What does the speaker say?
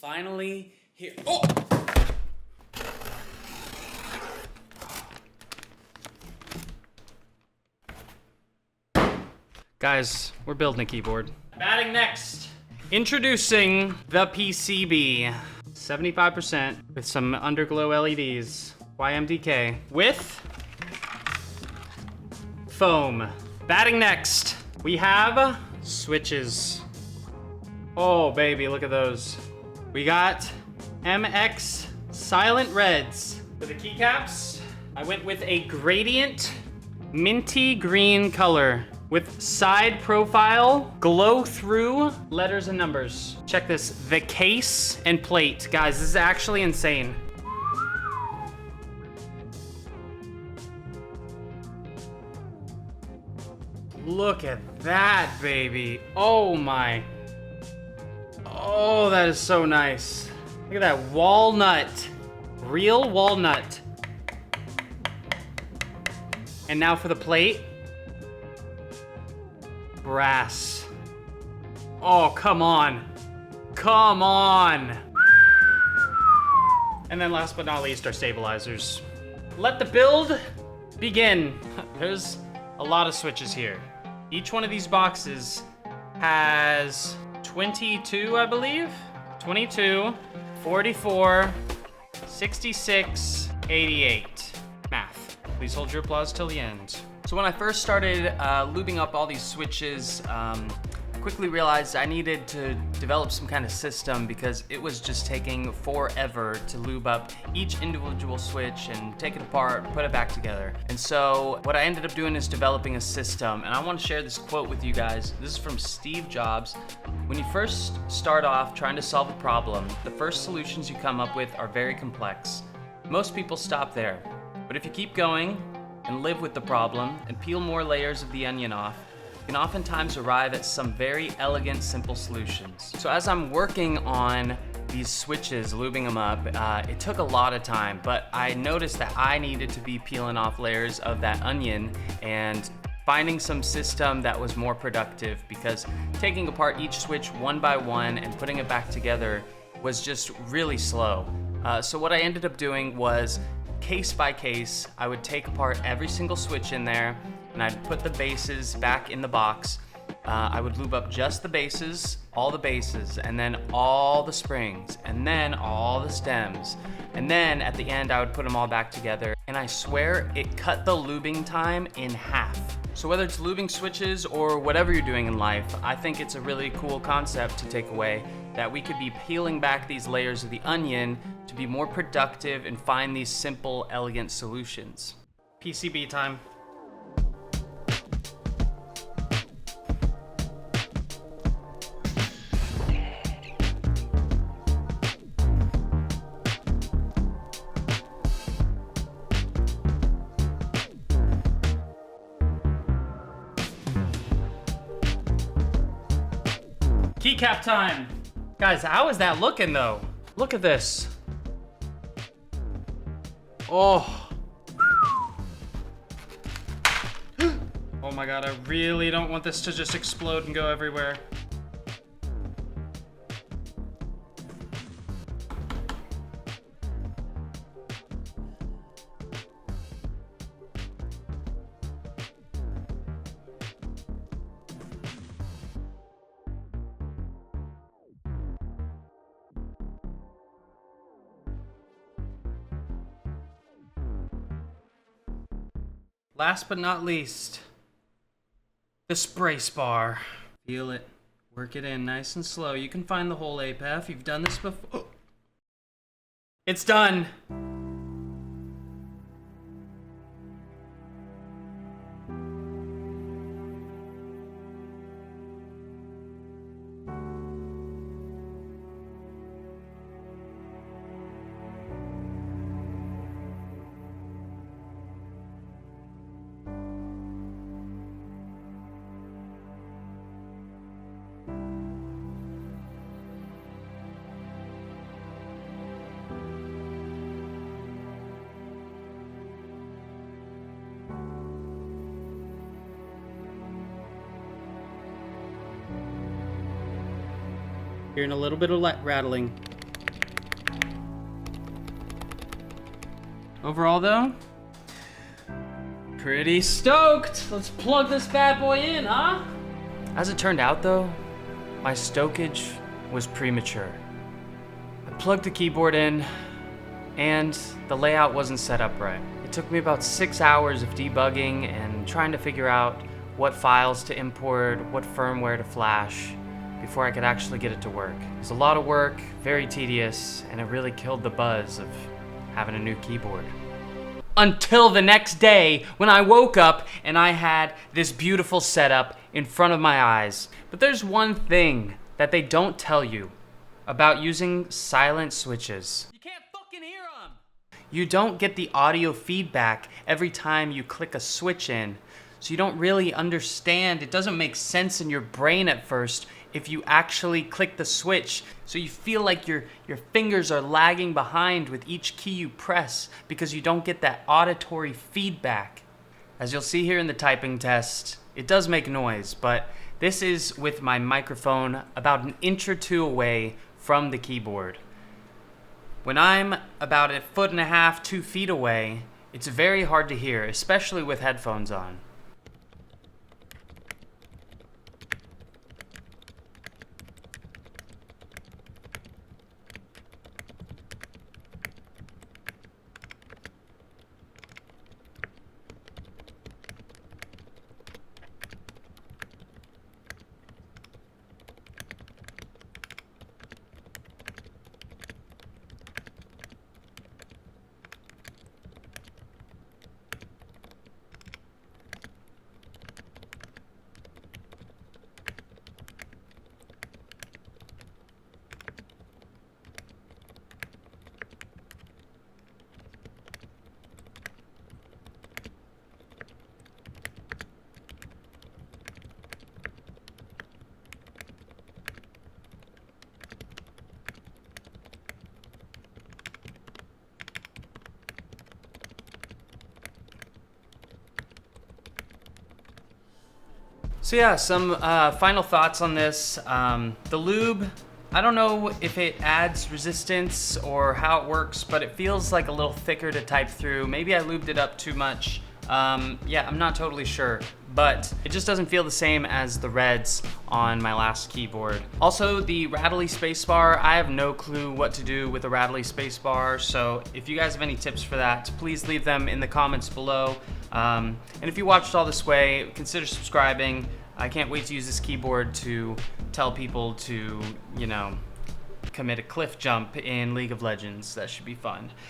finally here. Oh! Guys, we're building a keyboard. Batting next. Introducing the PCB. 75% with some underglow LEDs. YMDK. With foam. Batting next. We have switches. Oh baby, look at those. We got MX Silent Reds. For the keycaps, I went with a gradient minty green color with side profile, glow through letters and numbers. Check this, the case and plate. Guys, this is actually insane. Look at that, baby. Oh my. Oh, that is so nice. Look at that walnut, real walnut. And now for the plate. Brass. Oh, come on. Come on. And then last but not least, our stabilizers. Let the build begin. There's a lot of switches here. Each one of these boxes has 22, I believe. 22, 44, 66, 88. Math. Please hold your applause till the end. So when I first started lubing up all these switches, I quickly realized I needed to develop some kind of system because it was just taking forever to lube up each individual switch and take it apart, put it back together. And so what I ended up doing is developing a system, and I want to share this quote with you guys. This is from Steve Jobs. When you first start off trying to solve a problem, the first solutions you come up with are very complex. Most people stop there, but if you keep going and live with the problem and peel more layers of the onion off, you can oftentimes arrive at some very elegant, simple solutions. So as I'm working on these switches, lubing them up, it took a lot of time, but I noticed that I needed to be peeling off layers of that onion and finding some system that was more productive, because taking apart each switch one by one and putting it back together was just really slow. So what I ended up doing was case by case, I would take apart every single switch in there and I'd put the bases back in the box. I would lube up just the bases, all the bases, and then all the springs, and then all the stems. And then at the end, I would put them all back together. And I swear it cut the lubing time in half. So whether it's lubing switches or whatever you're doing in life, I think it's a really cool concept to take away, that we could be peeling back these layers of the onion to be more productive and find these simple, elegant solutions. PCB time. Keycap time. Guys, how is that looking though? Look at this. Oh. Oh my God, I really don't want this to just explode and go everywhere. Last but not least, the spray spar. Feel it, work it in nice and slow. You can find the whole AyyPeff. You've done this before. Oh. It's done. Hearing a little bit of rattling. Overall though, pretty stoked. Let's plug this bad boy in, huh? As it turned out though, my stokage was premature. I plugged the keyboard in and the layout wasn't set up right. It took me about 6 hours of debugging and trying to figure out what files to import, what firmware to flash, before I could actually get it to work. It was a lot of work, very tedious, and it really killed the buzz of having a new keyboard. Until the next day when I woke up and I had this beautiful setup in front of my eyes. But there's one thing that they don't tell you about using silent switches. You can't fucking hear them! You don't get the audio feedback every time you click a switch in. So you don't really understand, it doesn't make sense in your brain at first if you actually click the switch. So you feel like your fingers are lagging behind with each key you press because you don't get that auditory feedback. As you'll see here in the typing test, it does make noise, but this is with my microphone about an inch or two away from the keyboard. When I'm about 1.5 to 2 feet away, it's very hard to hear, especially with headphones on. So yeah, some final thoughts on this. The lube, I don't know if it adds resistance or how it works, but it feels like a little thicker to type through. Maybe I lubed it up too much. Yeah, I'm not totally sure, but it just doesn't feel the same as the reds on my last keyboard. Also, the rattly spacebar, I have no clue what to do with a rattly spacebar, so if you guys have any tips for that, please leave them in the comments below. And if you watched all this way, consider subscribing. I can't wait to use this keyboard to tell people to, you know, commit a cliff jump in League of Legends. That should be fun.